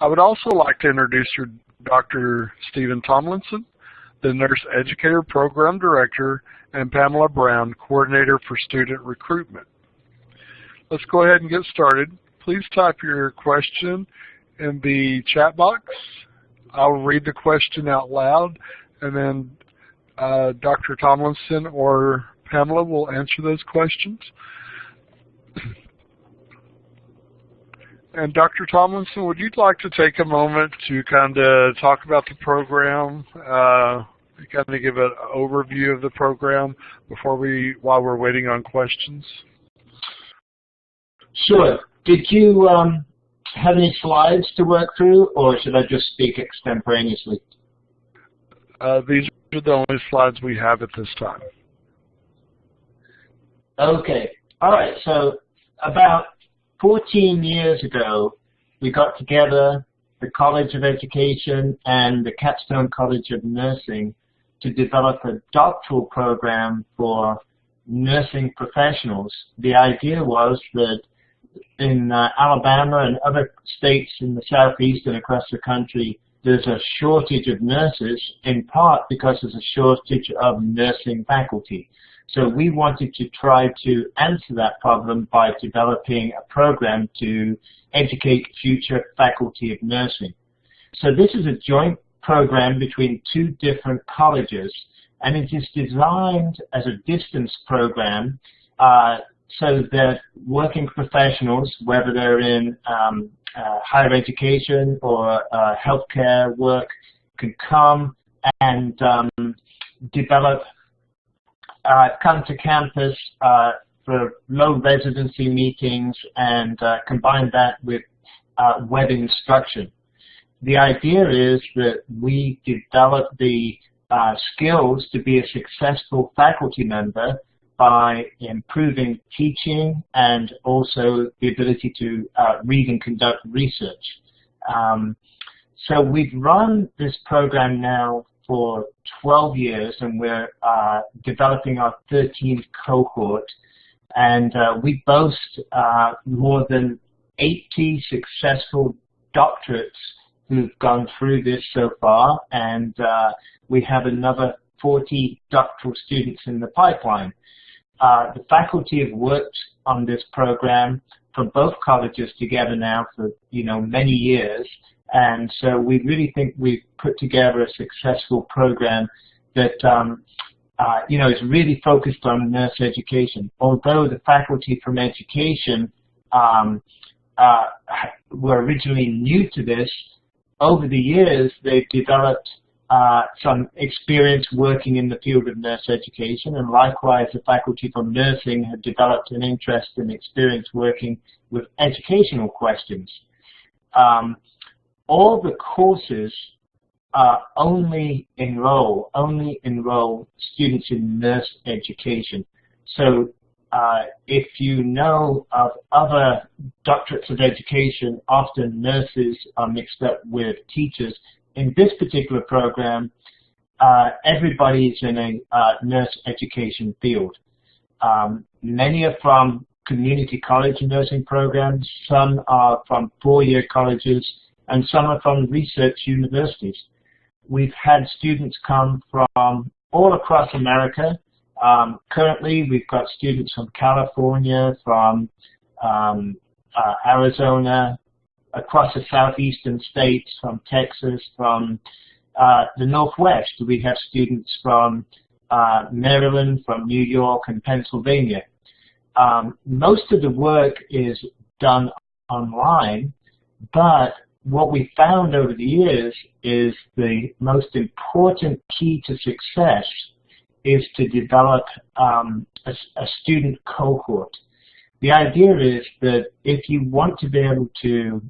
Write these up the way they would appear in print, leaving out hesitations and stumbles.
I would also like to introduce you Dr. Stephen Tomlinson, the Nurse Educator Program Director, and Pamela Brown, Coordinator for Student Recruitment. Let's go ahead and get started. Please type your question in the chat box. I'll read the question out loud, and then Dr. Tomlinson or Pamela will answer those questions. And Dr. Tomlinson, would you like to take a moment to kind of talk about the program, kind of give an overview of the program while we're waiting on questions? Sure. Did you have any slides to work through, or should I just speak extemporaneously? These are the only slides we have at this time. Okay. All right. So about 14 years ago, we got together, the College of Education and the Capstone College of Nursing, to develop a doctoral program for nursing professionals. The idea was that in Alabama and other states in the southeast and across the country, there's a shortage of nurses, in part because there's a shortage of nursing faculty. So we wanted to try to answer that problem by developing a program to educate future faculty of nursing. So this is a joint program between two different colleges, and it is designed as a distance program so that working professionals, whether they're in higher education or healthcare work, can come and come to campus for low residency meetings and combine that with web instruction. The idea is that we develop the skills to be a successful faculty member by improving teaching and also the ability to read and conduct research. So we've run this program now for 12 years, and we're developing our 13th cohort, and we boast more than 80 successful doctorates who've gone through this so far, and we have another 40 doctoral students in the pipeline. The faculty have worked on this program from both colleges together now for many years, and so we really think we've put together a successful program that is really focused on nurse education. Although the faculty from education were originally new to this, over the years they've developed some experience working in the field of nurse education, and likewise the faculty from nursing have developed an interest and experience working with educational questions. All the courses only enroll students in nurse education. So if you know of other doctorates of education, often nurses are mixed up with teachers. In this particular program, everybody's in a nurse education field. Many are from community college nursing programs, some are from four-year colleges, and some are from research universities. We've had students come from all across America. Currently, we've got students from California, from Arizona, across the southeastern states, from Texas, from the Northwest. We have students from Maryland, from New York, and Pennsylvania. Most of the work is done online, but what we found over the years is the most important key to success is to develop a student cohort. The idea is that if you want to be able to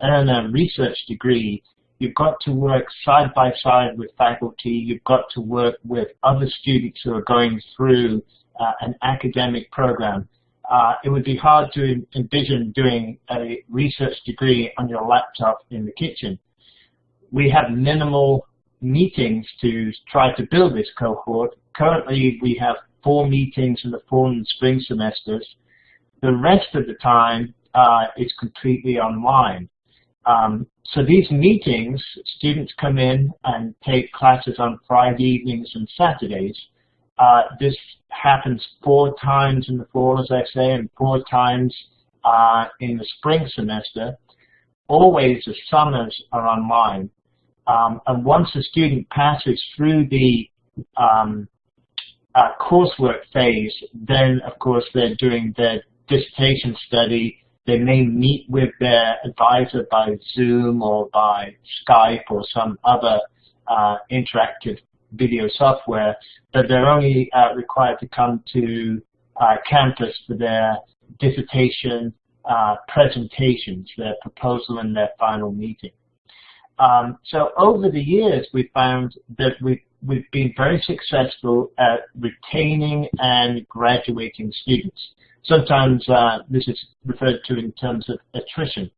earn a research degree, you've got to work side by side with faculty. You've got to work with other students who are going through an academic program. It would be hard to envision doing a research degree on your laptop in the kitchen. We have minimal meetings to try to build this cohort. Currently, we have 4 meetings in the fall and spring semesters. The rest of the time is completely online. So these meetings, students come in and take classes on Friday evenings and Saturdays. This happens 4 times in the fall, as I say, and 4 times in the spring semester. Always the summers are online. And once a student passes through the coursework phase, then of course they're doing their dissertation study. They may meet with their advisor by Zoom or by Skype or some other interactive video software, but they're only required to come to campus for their dissertation presentations, their proposal and their final meeting. So over the years, we found that we've been very successful at retaining and graduating students. Sometimes this is referred to in terms of attrition.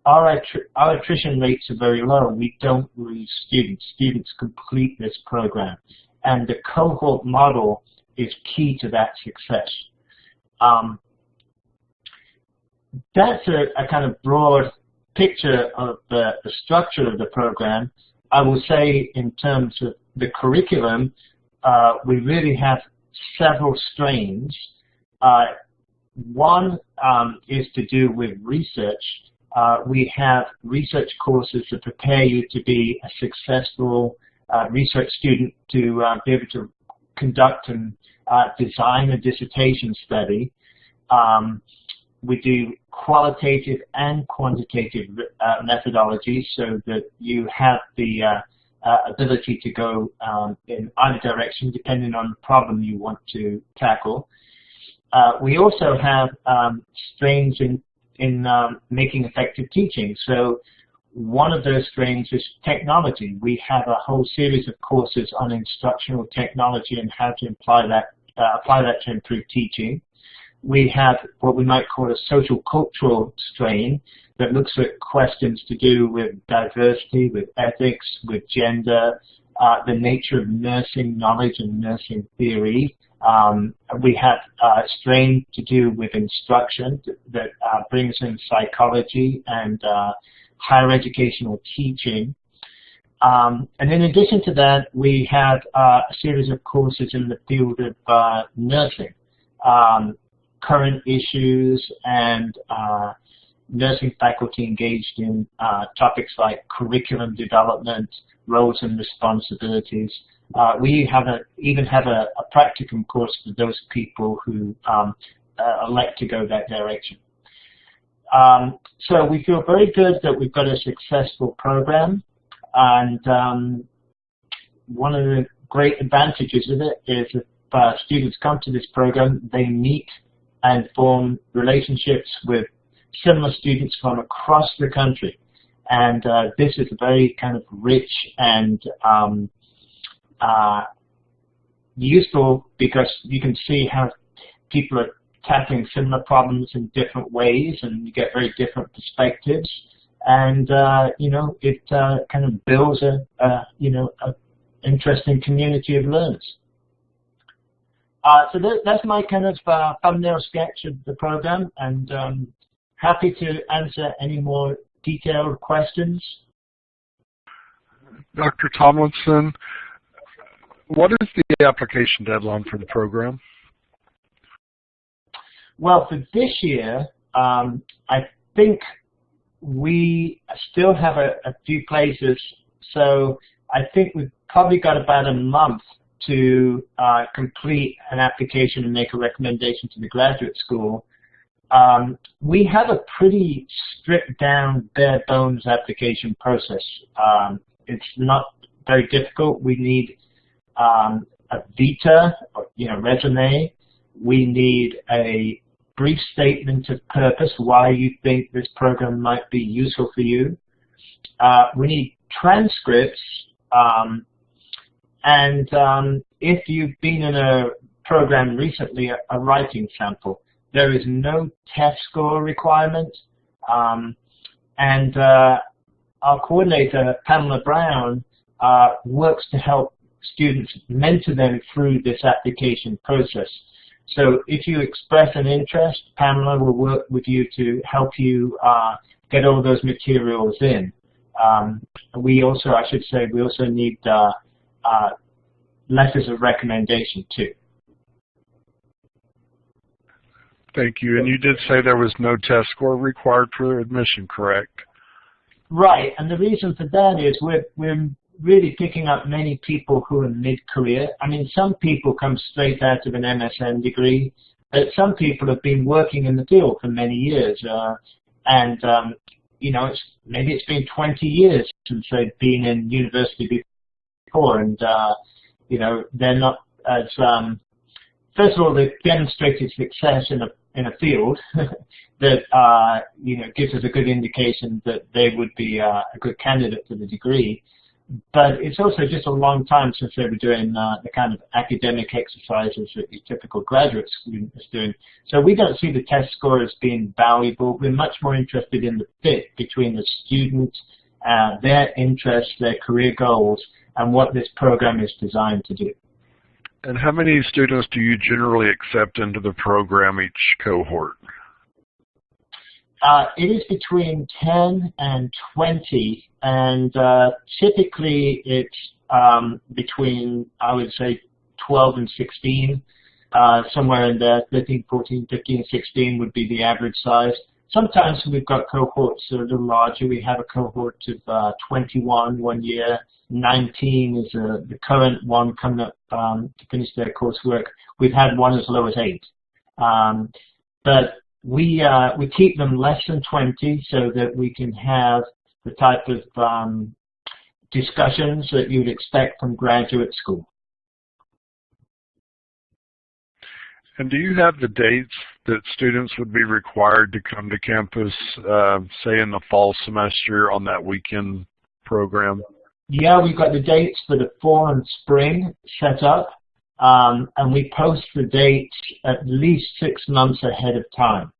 Our attrition rates are very low. We don't lose students. Students complete this program. And the cohort model is key to that success. That's a kind of broad picture of the structure of the program. I will say in terms of the curriculum, we really have several strains. One is to do with research. We have research courses that prepare you to be a successful research student, to be able to conduct and design a dissertation study. We do qualitative and quantitative methodologies so that you have the ability to go in either direction depending on the problem you want to tackle. We also have strains in making effective teaching. So one of those strains is technology. We have a whole series of courses on instructional technology and how to apply that to improve teaching. We have what we might call a social cultural strain that looks at questions to do with diversity, with ethics, with gender, the nature of nursing knowledge and nursing theory. We have a strain to do with instruction that brings in psychology and higher educational teaching. And in addition to that, we have a series of courses in the field of nursing. Current issues and nursing faculty engaged in topics like curriculum development, roles and responsibilities. We even have a practicum course for those people who elect to go that direction. So we feel very good that we've got a successful program, and one of the great advantages of it is if students come to this program, they meet and form relationships with similar students from across the country. And this is very kind of rich and useful because you can see how people are tackling similar problems in different ways, and you get very different perspectives. And you know, it kind of builds a interesting community of learners. So that's my kind of thumbnail sketch of the program, and happy to answer any more detailed questions. Dr. Tomlinson, what is the application deadline for the program? Well, for this year, I think we still have a few places, so I think we've probably got about a month to complete an application and make a recommendation to the graduate school. We have a pretty stripped down, bare bones application process. It's not very difficult. We need a vita, resume. We need a brief statement of purpose, why you think this program might be useful for you. We need transcripts, and if you've been in a program recently, a writing sample. There is no test score requirement, and our coordinator, Pamela Brown, works to help students, mentor them through this application process. So if you express an interest, Pamela will work with you to help you get all those materials in. We also, I should say, we also need letters of recommendation too. Thank you. And you did say there was no test score required for admission, correct? Right, and the reason for that is we're really picking up many people who are mid-career. I mean, some people come straight out of an MSN degree, but some people have been working in the field for many years, you know, maybe it's been 20 years since they've been in university before, and you know, they're not as first of all, they've demonstrated success in a field that you know, gives us a good indication that they would be a good candidate for the degree. But it's also just a long time since they were doing the kind of academic exercises that your typical graduate student is doing. So we don't see the test score as being valuable. We're much more interested in the fit between the student, their interests, their career goals, and what this program is designed to do. And how many students do you generally accept into the program each cohort? It is between 10 and 20, and typically it's between, I would say, 12 and 16. Somewhere in there, 13, 14, 15, 16 would be the average size. Sometimes we've got cohorts that are a little larger. We have a cohort of 21 one year. 19 is the current one coming up to finish their coursework. We've had one as low as 8. But we keep them less than 20 so that we can have the type of discussions that you'd expect from graduate school. And do you have the dates that students would be required to come to campus, say in the fall semester on that weekend program? Yeah, we've got the dates for the fall and spring set up, and we post the dates at least 6 months ahead of time.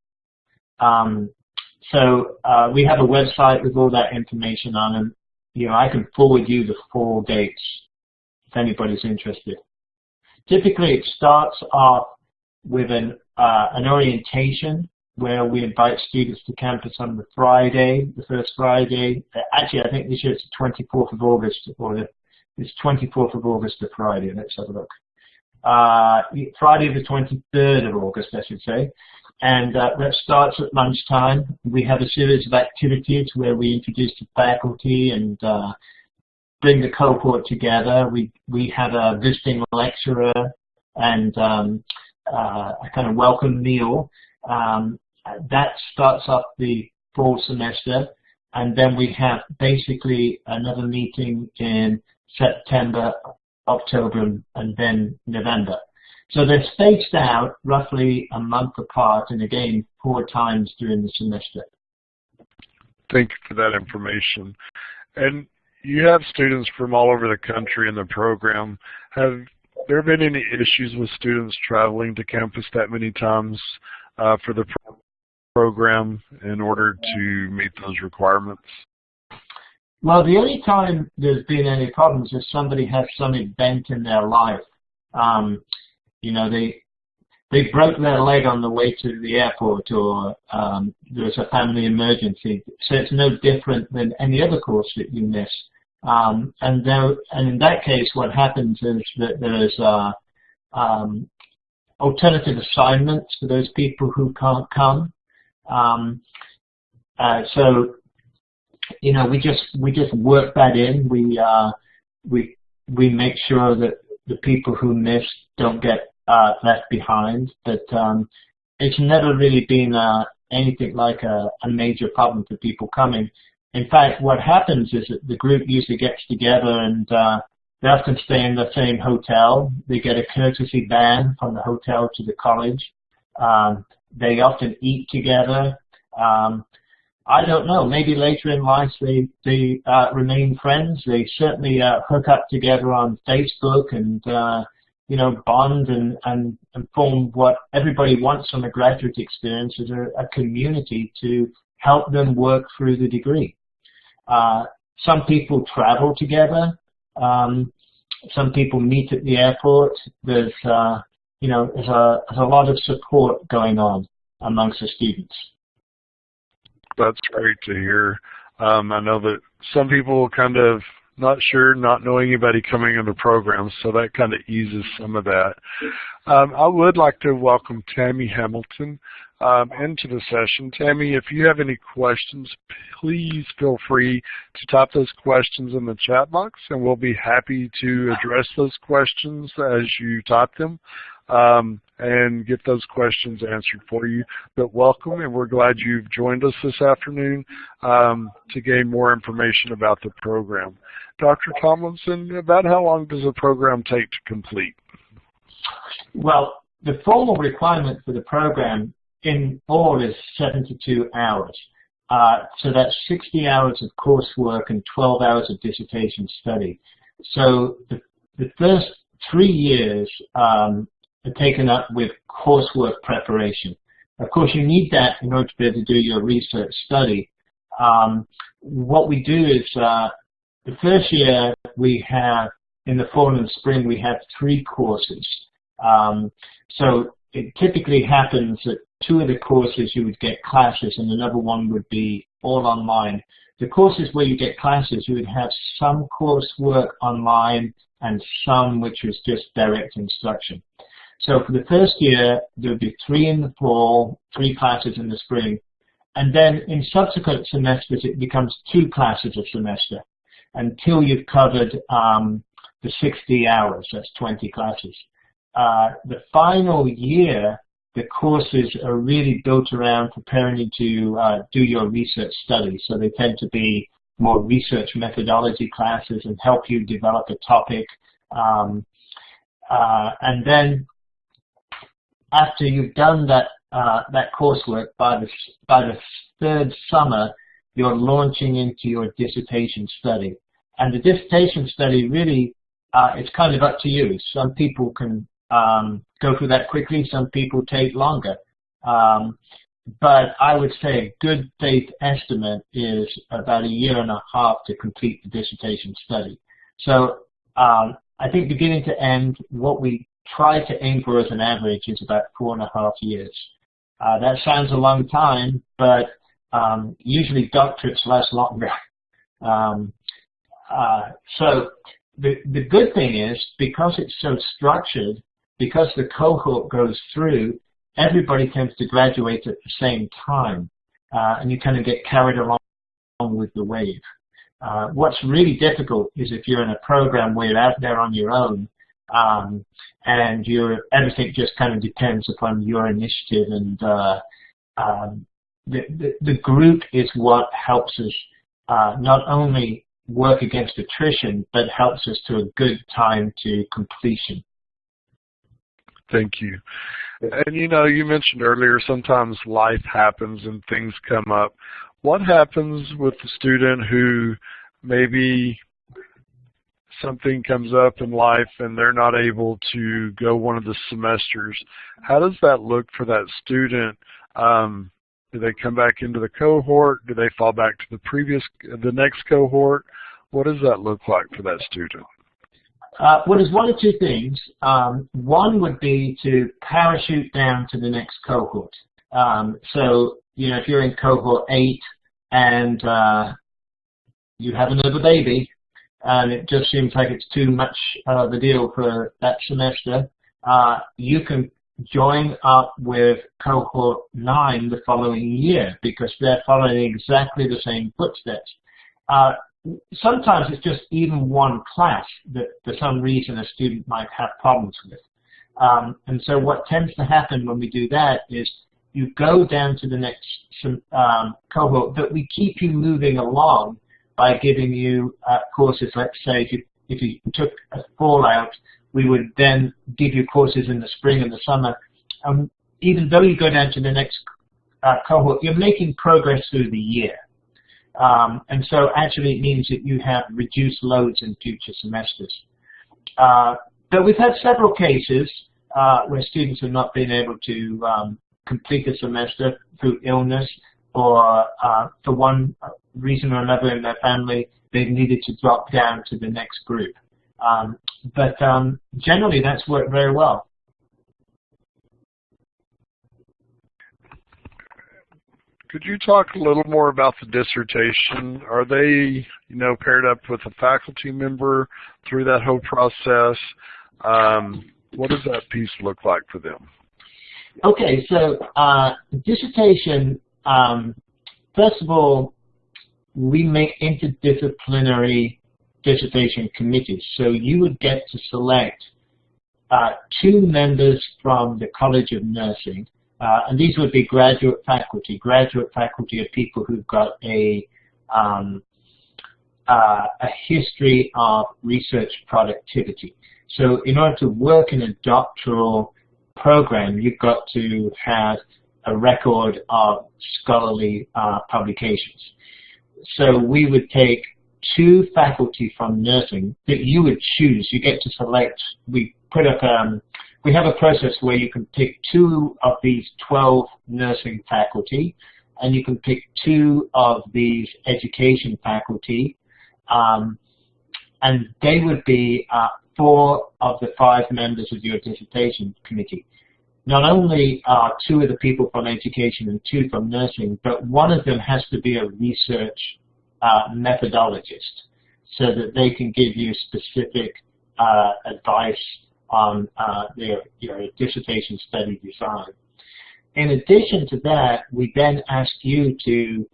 So we have a website with all that information on, and you know, I can forward you the full dates if anybody's interested. Typically, it starts off with an orientation where we invite students to campus on the Friday, the first Friday. Actually, I think this year it's the 24th of August, or it's 24th of August to Friday. Let's have a look. Friday the 23rd of August, I should say. And that starts at lunchtime. We have a series of activities where we introduce the faculty and bring the cohort together. We have a visiting lecturer and a kind of welcome meal. That starts off the fall semester, and then we have basically another meeting in September, October, and then November. So they're spaced out roughly a month apart, and again, 4 times during the semester. Thank you for that information. And you have students from all over the country in the program. Have there been any issues with students traveling to campus that many times for the program in order to meet those requirements? Well, the only time there's been any problems is somebody has some event in their life. You know, they broke their leg on the way to the airport, or there's a family emergency. So it's no different than any other course that you miss. And in that case, what happens is that there's alternative assignments for those people who can't come. So, you know, we just work that in. We make sure that the people who miss don't get left behind. But it's never really been anything like a major problem for people coming. In fact, what happens is that the group usually gets together and they often stay in the same hotel. They get a courtesy van from the hotel to the college. They often eat together. I don't know, maybe later in life they remain friends. They certainly hook up together on Facebook and you know, bond and form what everybody wants from a graduate experience, is a community to help them work through the degree. Some people travel together. Some people meet at the airport. There's you know, there's a lot of support going on amongst the students. That's great to hear. I know that some people kind of not sure, not knowing anybody coming in the program, so that kind of eases some of that. I would like to welcome Tammy Hamilton into the session. Tammy, if you have any questions, please feel free to type those questions in the chat box, and we'll be happy to address those questions as you type them and get those questions answered for you. But welcome, and we're glad you've joined us this afternoon to gain more information about the program. Dr. Tomlinson, about how long does a program take to complete? Well, the formal requirement for the program in all is 72 hours. So that's 60 hours of coursework and 12 hours of dissertation study. So the first 3 years are taken up with coursework preparation. Of course, you need that in order to be able to do your research study. What we do is the first year we have, in the fall and spring, we have 3 courses. So it typically happens that 2 of the courses you would get classes and another one would be all online. The courses where you get classes, you would have some coursework online and some which was just direct instruction. So for the first year, there would be 3 in the fall, 3 classes in the spring, and then in subsequent semesters it becomes 2 classes a semester until you've covered the 60 hours, that's 20 classes. The final year, the courses are really built around preparing you to do your research study. So they tend to be more research methodology classes and help you develop a topic. And then after you've done that coursework, by the 3rd summer, you're launching into your dissertation study. And the dissertation study really, it's kind of up to you. Some people can go through that quickly, some people take longer. But I would say a good faith estimate is about 1.5 years to complete the dissertation study. So I think beginning to end, what we try to aim for as an average is about 4.5 years. That sounds a long time, but usually doctorates last longer. So the good thing is, because it's so structured, because the cohort goes through, everybody tends to graduate at the same time, and you kind of get carried along with the wave. What's really difficult is if you're in a program where you're out there on your own, and everything just kind of depends upon your initiative, and the group is what helps us not only work against attrition, but helps us to a good time to completion. Thank you. And you mentioned earlier sometimes life happens and things come up. What happens with the student who maybe something comes up in life and they're not able to go one of the semesters? How does that look for that student? Do they come back into the cohort? Do they fall back to the next cohort? What does that look like for that student? Well, there's one or two things. One would be to parachute down to the next cohort. So, if you're in cohort 8 and you have another baby, and it just seems like it's too much of a deal for that semester, you can join up with cohort 9 the following year, because they're following exactly the same footsteps. Sometimes it's just even one class that for some reason a student might have problems with. And so what tends to happen when we do that is you go down to the next cohort, but we keep you moving along by giving you courses. Let's say if you took a fallout, we would then give you courses in the spring and the summer. Even though you go down to the next cohort, you're making progress through the year. And so actually it means that you have reduced loads in future semesters. But we've had several cases where students have not been able to complete a semester through illness, or for one reason or another in their family, they've needed to drop down to the next group. But generally that's worked very well. Could you talk a little more about the dissertation? Are they, paired up with a faculty member through that whole process? What does that piece look like for them? Okay, so dissertation, first of all, we make interdisciplinary dissertation committees. So you would get to select 2 members from the College of Nursing, and these would be graduate faculty. Graduate faculty are people who've got a history of research productivity. So in order to work in a doctoral program, you've got to have a record of scholarly publications. So we would take 2 faculty from nursing that you would choose. You get to select. We put up. We have a process where you can pick 2 of these 12 nursing faculty, and you can pick 2 of these education faculty, and they would be 4 of the 5 members of your dissertation committee. Not only are 2 of the people from education and 2 from nursing, but one of them has to be a research methodologist, so that they can give you specific advice on your dissertation study design. In addition to that, we then ask you to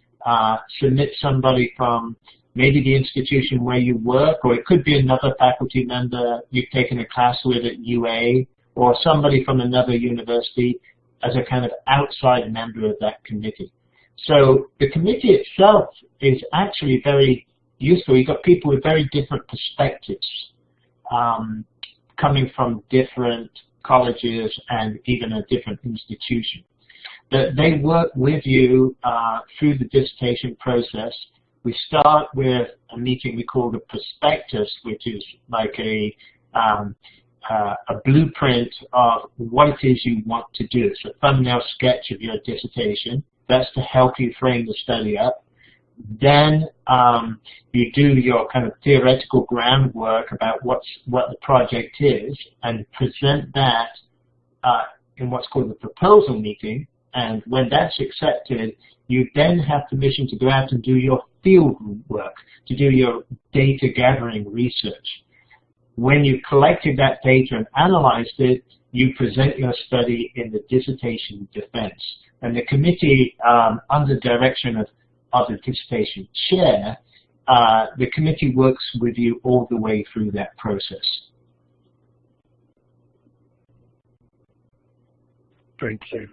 submit somebody from maybe the institution where you work, or it could be another faculty member you've taken a class with at UA, or somebody from another university as a kind of outside member of that committee. So the committee itself is actually very useful. You've got people with very different perspectives, coming from different colleges and even a different institution. They work with you through the dissertation process. We start with a meeting we call the prospectus, which is like a blueprint of what it is you want to do. It's a thumbnail sketch of your dissertation. That's to help you frame the study up. Then you do your kind of theoretical groundwork about what the project is, and present that in what's called the proposal meeting. And when that's accepted, you then have permission to go out and do your field work, to do your data gathering research. When you've collected that data and analyzed it, you present your study in the dissertation defense. And the committee, under direction of the dissertation chair, the committee works with you all the way through that process. Thank you.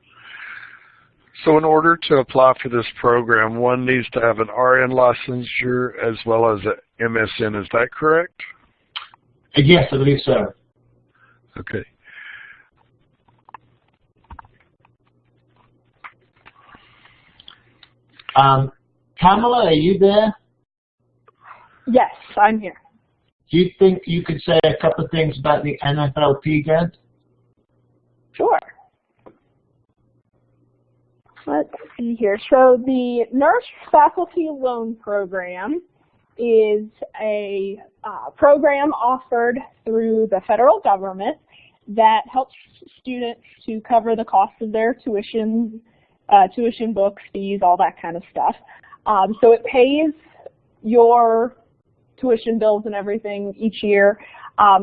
So in order to apply for this program, one needs to have an RN licensure as well as an MSN. Is that correct? Yes, I believe so. Okay. Pamela, are you there? Yes, I'm here. Do you think you could say a couple of things about the NFLP grant? Sure. Let's see here. So the Nurse Faculty Loan Program is a program offered through the federal government that helps students to cover the cost of their tuition, books, fees, all that kind of stuff. So it pays your tuition bills and everything each year,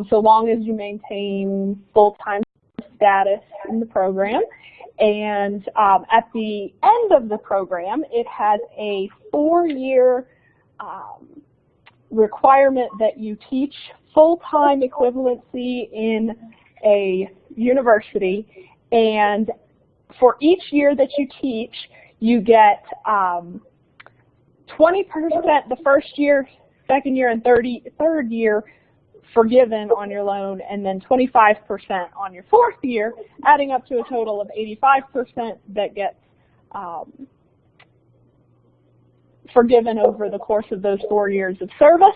so long as you maintain full-time status in the program. And at the end of the program, it has a 4-year requirement that you teach full-time equivalency in a university. And for each year that you teach, you get 20% the first year, second year, and third year forgiven on your loan, and then 25% on your 4th year, adding up to a total of 85% that gets forgiven over the course of those 4 years of service.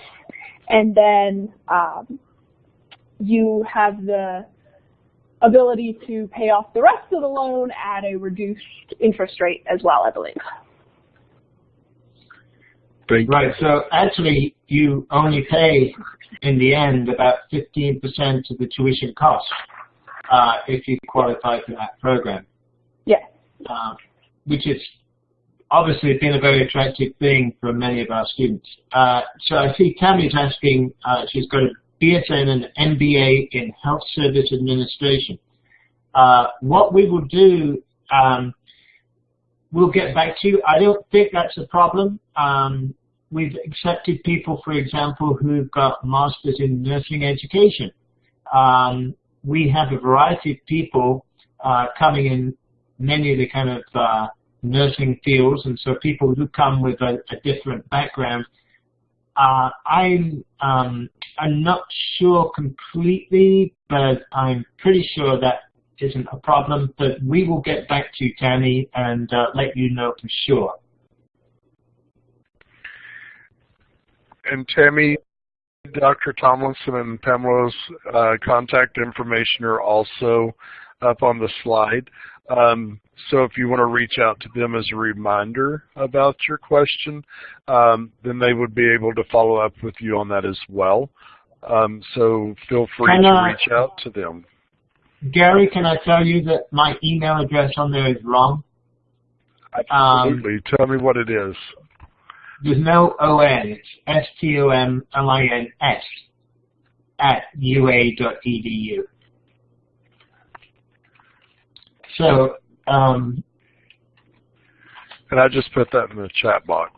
And then you have the ability to pay off the rest of the loan at a reduced interest rate as well, I believe. Right, so actually you only pay, in the end, about 15% of the tuition cost if you qualify for that program. Yes. Which is obviously been a very attractive thing for many of our students. So I see Tammy's asking, she's got a BSN and an MBA in Health Service Administration. What we will do, we'll get back to you. I don't think that's a problem. We've accepted people, for example, who've got masters in nursing education. We have a variety of people coming in many of the kind of nursing fields, and so people who come with a different background. I'm not sure completely, but I'm pretty sure that isn't a problem. But we will get back to you, Tammy, and let you know for sure. And Tammy, Dr. Tomlinson and Pamela's contact information are also up on the slide. So if you want to reach out to them as a reminder about your question, then they would be able to follow up with you on that as well. So feel free to reach out to them. Gary, can I tell you that my email address on there is wrong? Absolutely. Tell me what it is. There's no O-N. It's STOMLINS@ua.edu. So, and I just put that in the chat box.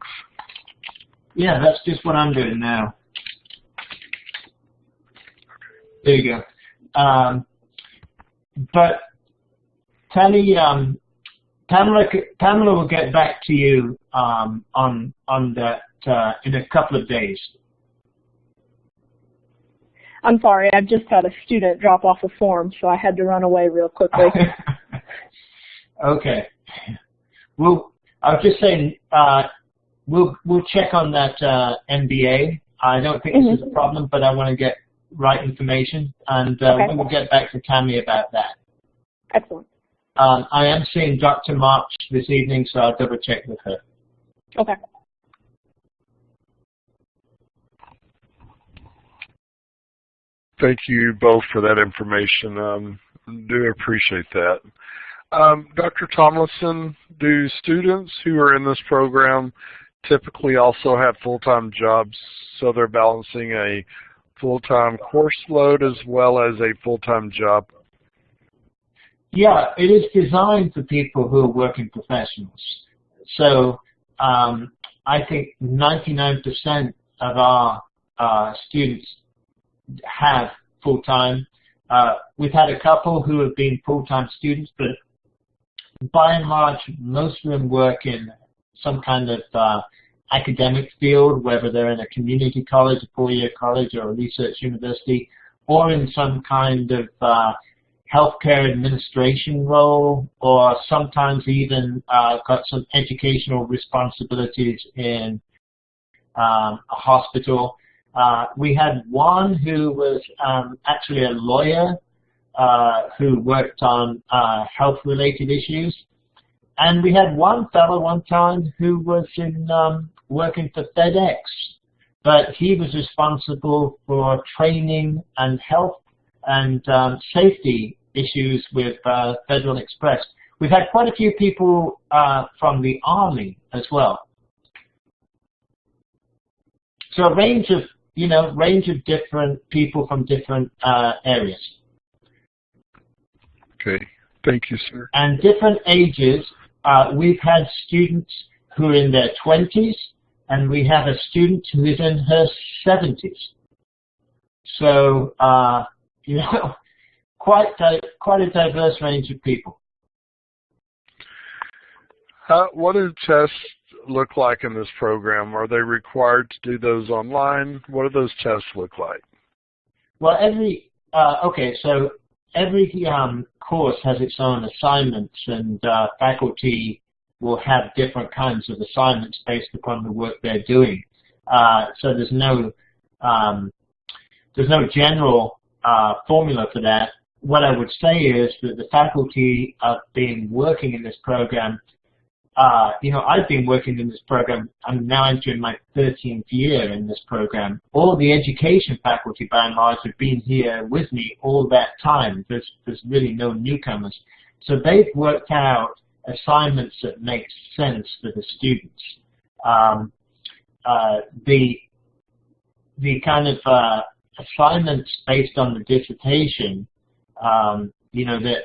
Yeah, that's just what I'm doing now. There you go. But Tammy, Pamela will get back to you on that in a couple of days. I'm sorry, I've just had a student drop off a form, so I had to run away real quickly. Okay. I was just saying, we'll check on that MBA. I don't think this is a problem, but I want to get right information, and we will get back to Tammy about that. Excellent. I am seeing Dr. March this evening, so I'll double check with her. Okay. Thank you both for that information. Do appreciate that. Dr. Tomlinson, do students who are in this program typically also have full-time jobs, so they're balancing a full-time course load as well as a full-time job? Yeah, it is designed for people who are working professionals. So I think 99% of our students have full-time. We've had a couple who have been full-time students, but by and large, most of them work in some kind of academic field, whether they're in a community college, a four-year college, or a research university, or in some kind of healthcare administration role, or sometimes even got some educational responsibilities in a hospital. We had one who was actually a lawyer who worked on health-related issues. And we had one fellow one time who was in working for FedEx, but he was responsible for training and health and safety issues with Federal Express. We've had quite a few people from the Army as well. So a range of different people from different areas. Okay, thank you, sir. And different ages. We've had students who are in their 20s, and we have a student who is in her 70s. So, quite a diverse range of people. What do tests look like in this program? Are they required to do those online? What do those tests look like? Well, every course has its own assignments, and faculty will have different kinds of assignments based upon the work they're doing. So there's no general formula for that. What I would say is that the faculty have been working in this program. I've been working in this program. I'm now entering my 13th year in this program. All the education faculty, by and large, have been here with me all that time. There's really no newcomers. So they've worked out assignments that make sense for the students. The kind of assignments based on the dissertation, you know, that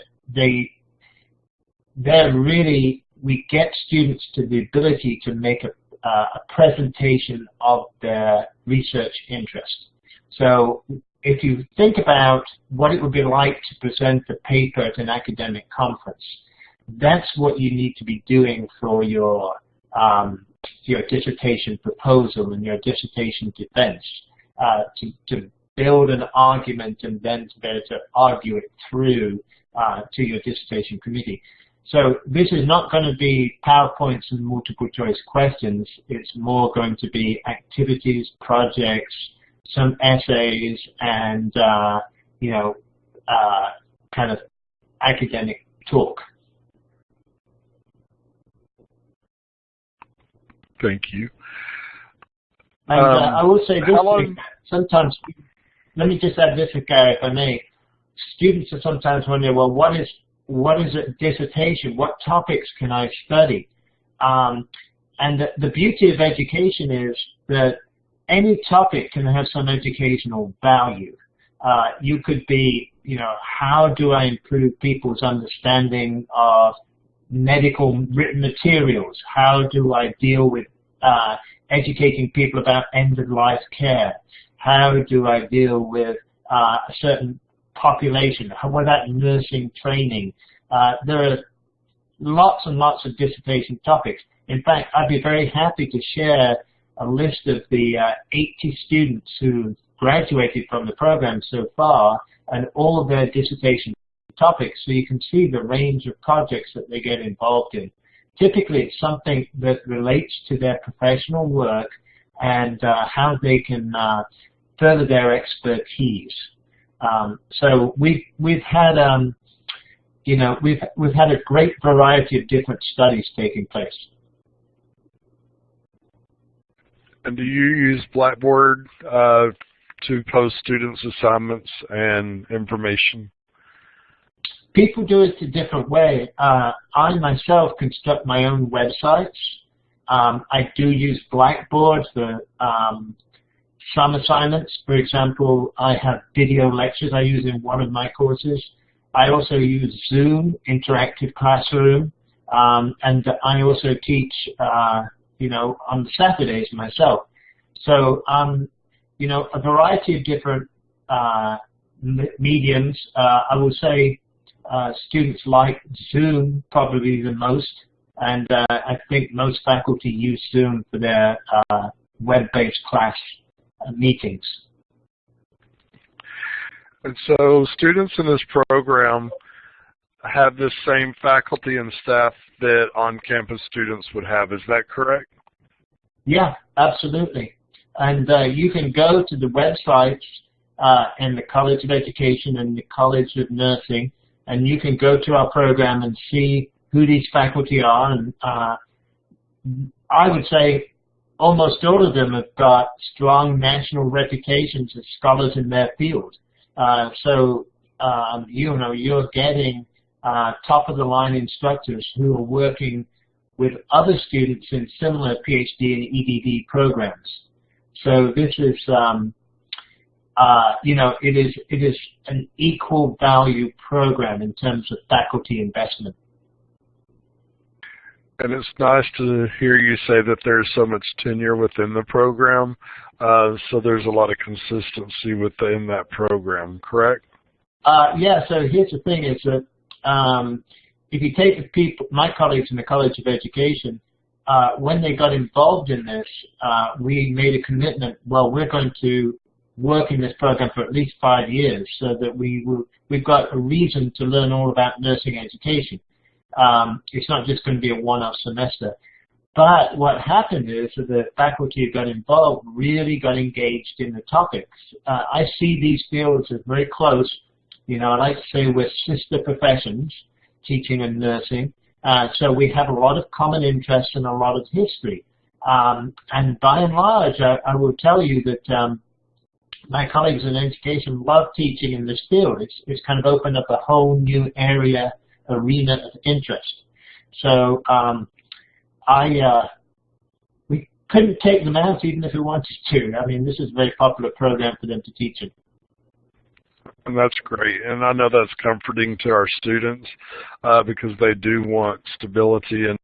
they're really, we get students to the ability to make a presentation of their research interest. So if you think about what it would be like to present a paper at an academic conference, that's what you need to be doing for your dissertation proposal and your dissertation defense, to build an argument and then to be able to argue it through to your dissertation committee. So this is not going to be PowerPoints and multiple choice questions. It's more going to be activities, projects, some essays, and you know, kind of academic talk. Thank you. And I will say this thing, sometimes, let me just add this, Gary, if I may. Students are sometimes wondering, well, what is a dissertation? What topics can I study? And the beauty of education is that any topic can have some educational value. You could be, you know, how do I improve people's understanding of medical written materials? How do I deal with educating people about end-of-life care? How do I deal with a certain population? How about nursing training? There are lots and lots of dissertation topics. In fact, I'd be very happy to share a list of the 80 students who graduated from the program so far and all of their dissertation topics, so you can see the range of projects that they get involved in. Typically, it's something that relates to their professional work and how they can further their expertise. So we've had you know, we've had a great variety of different studies taking place. And do you use Blackboard to post students' assignments and information? People do it a different way. I myself construct my own websites. I do use Blackboard for some assignments. For example, I have video lectures I use in one of my courses. I also use Zoom, Interactive Classroom, and I also teach, you know, on Saturdays myself. So, you know, a variety of different mediums. I will say students like Zoom probably the most, and I think most faculty use Zoom for their web-based class meetings. And so students in this program have the same faculty and staff that on-campus students would have. Is that correct? Yeah, absolutely. And you can go to the websites in the College of Education and the College of Nursing, and you can go to our program and see who these faculty are. And I would say almost all of them have got strong national reputations as scholars in their field. So, you know, you're getting top-of-the-line instructors who are working with other students in similar PhD and EDD programs. So this is, you know, it is an equal value program in terms of faculty investment. And it's nice to hear you say that there's so much tenure within the program, so there's a lot of consistency within that program, correct? Yeah, so here's the thing is that if you take the people, my colleagues in the College of Education, when they got involved in this, we made a commitment, well, we're going to work in this program for at least 5 years so that we've got a reason to learn all about nursing education. It's not just going to be a one-off semester. But what happened is that the faculty who got involved really got engaged in the topics. I see these fields as very close. You know, I like to say we're sister professions, teaching and nursing. So we have a lot of common interests and a lot of history. And by and large, I will tell you that my colleagues in education love teaching in this field. It's kind of opened up a whole new arena of interest. So we couldn't take them out even if we wanted to. I mean, this is a very popular program for them to teach it. And that's great. And I know that's comforting to our students because they do want stability and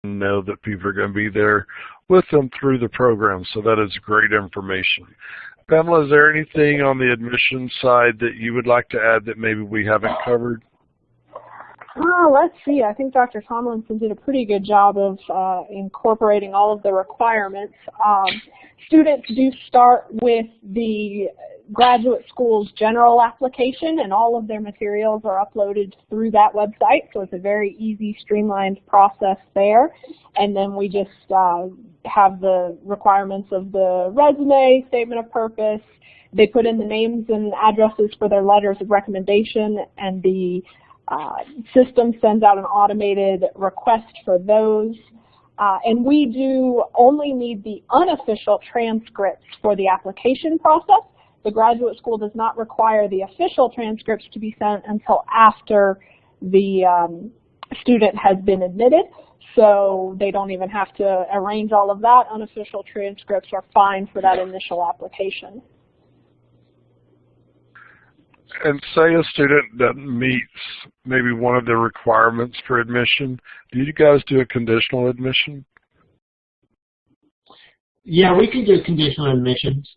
know that people are going to be there with them through the program. So that is great information. Pamela, is there anything on the admissions side that you would like to add that maybe we haven't covered? Let's see. I think Dr. Tomlinson did a pretty good job of incorporating all of the requirements. Students do start with the graduate school's general application, and all of their materials are uploaded through that website, so it's a very easy, streamlined process there. And then we just have the requirements of the resume, statement of purpose. They put in the names and addresses for their letters of recommendation, and the system sends out an automated request for those. And we do only need the unofficial transcripts for the application process. The graduate school does not require the official transcripts to be sent until after the student has been admitted. So they don't even have to arrange all of that. Unofficial transcripts are fine for that initial application. And say a student doesn't meet maybe one of the requirements for admission, do you guys do a conditional admission? Yeah, we can do conditional admissions,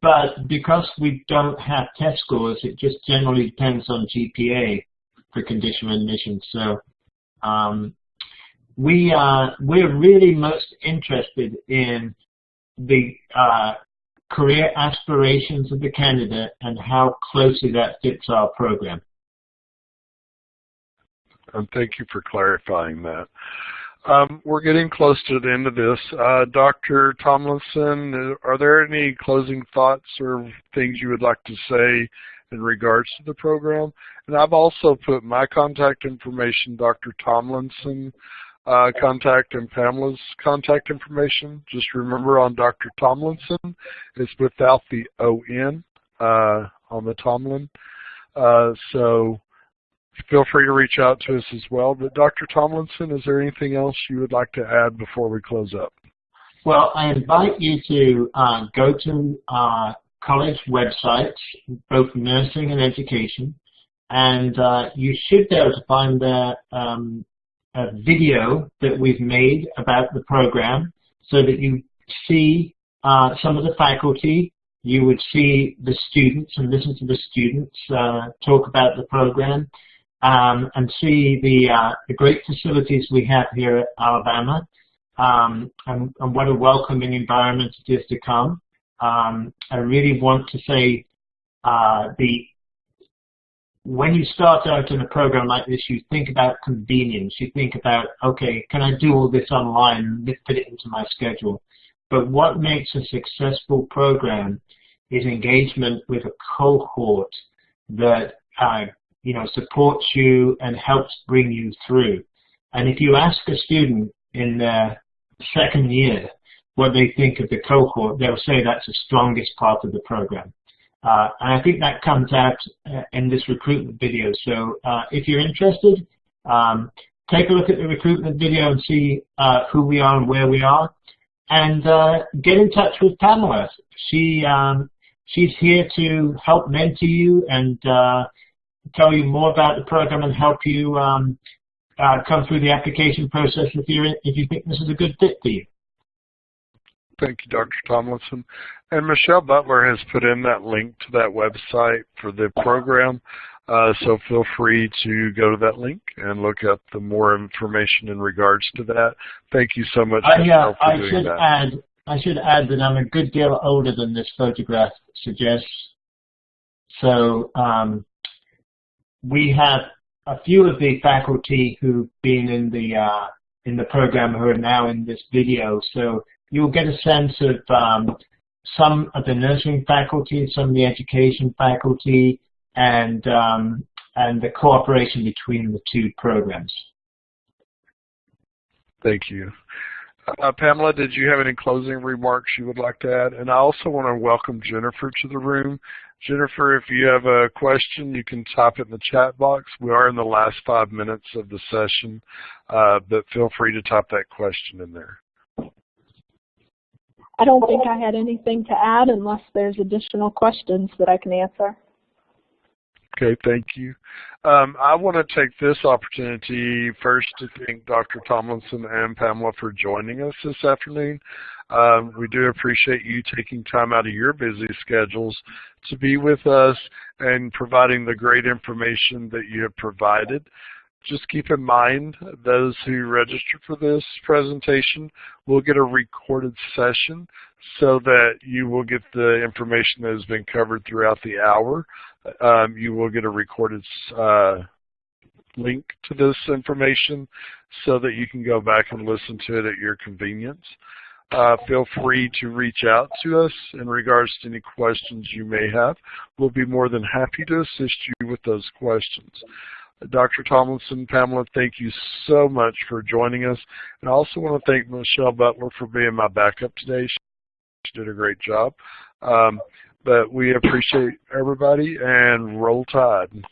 but because we don't have test scores, it just generally depends on GPA for conditional admissions. So we're really most interested in the career aspirations of the candidate and how closely that fits our program. And thank you for clarifying that. We're getting close to the end of this. Dr. Tomlinson, are there any closing thoughts or things you would like to say in regards to the program? And I've also put my contact information, Dr. Tomlinson contact, and Pamela's contact information. Just remember on Dr. Tomlinson, it's without the O-N on the Tomlin. So feel free to reach out to us as well. But Dr. Tomlinson, is there anything else you would like to add before we close up? Well, I invite you to go to our college websites, both nursing and education, and you should be able to find there a video that we've made about the program so that you see some of the faculty, you would see the students and listen to the students talk about the program, and see the great facilities we have here at Alabama, and what a welcoming environment it is to come. I really want to say when you start out in a program like this, you think about convenience. You think about, okay, can I do all this online and fit it into my schedule? But what makes a successful program is engagement with a cohort that supports you and helps bring you through. And if you ask a student in their second year what they think of the cohort, they'll say that's the strongest part of the program. And I think that comes out in this recruitment video. So if you're interested, take a look at the recruitment video and see who we are and where we are. And get in touch with Pamela. She's here to help mentor you and tell you more about the program and help you come through the application process if you think this is a good fit for you. Thank you, Dr. Tomlinson. And Michelle Butler has put in that link to that website for the program, so feel free to go to that link and look up the more information in regards to that. Thank you so much, Michelle, for doing that. I should add that I'm a good deal older than this photograph suggests. So we have a few of the faculty who've been in the program who are now in this video. So you'll get a sense of some of the nursing faculty, some of the education faculty, and the cooperation between the two programs. Thank you. Pamela, did you have any closing remarks you would like to add? And I also want to welcome Jennifer to the room. Jennifer, if you have a question, you can type it in the chat box. We are in the last 5 minutes of the session, but feel free to type that question in there. I don't think I had anything to add unless there's additional questions that I can answer. Okay, thank you. I want to take this opportunity first to thank Dr. Tomlinson and Pamela for joining us this afternoon. We do appreciate you taking time out of your busy schedules to be with us and providing the great information that you have provided. Just keep in mind, those who register for this presentation will get a recorded session so that you will get the information that has been covered throughout the hour. You will get a recorded link to this information so that you can go back and listen to it at your convenience. Feel free to reach out to us in regards to any questions you may have. We'll be more than happy to assist you with those questions. Dr. Tomlinson, Pamela, thank you so much for joining us. And I also want to thank Michelle Butler for being my backup today. She did a great job. But we appreciate everybody, and roll tide.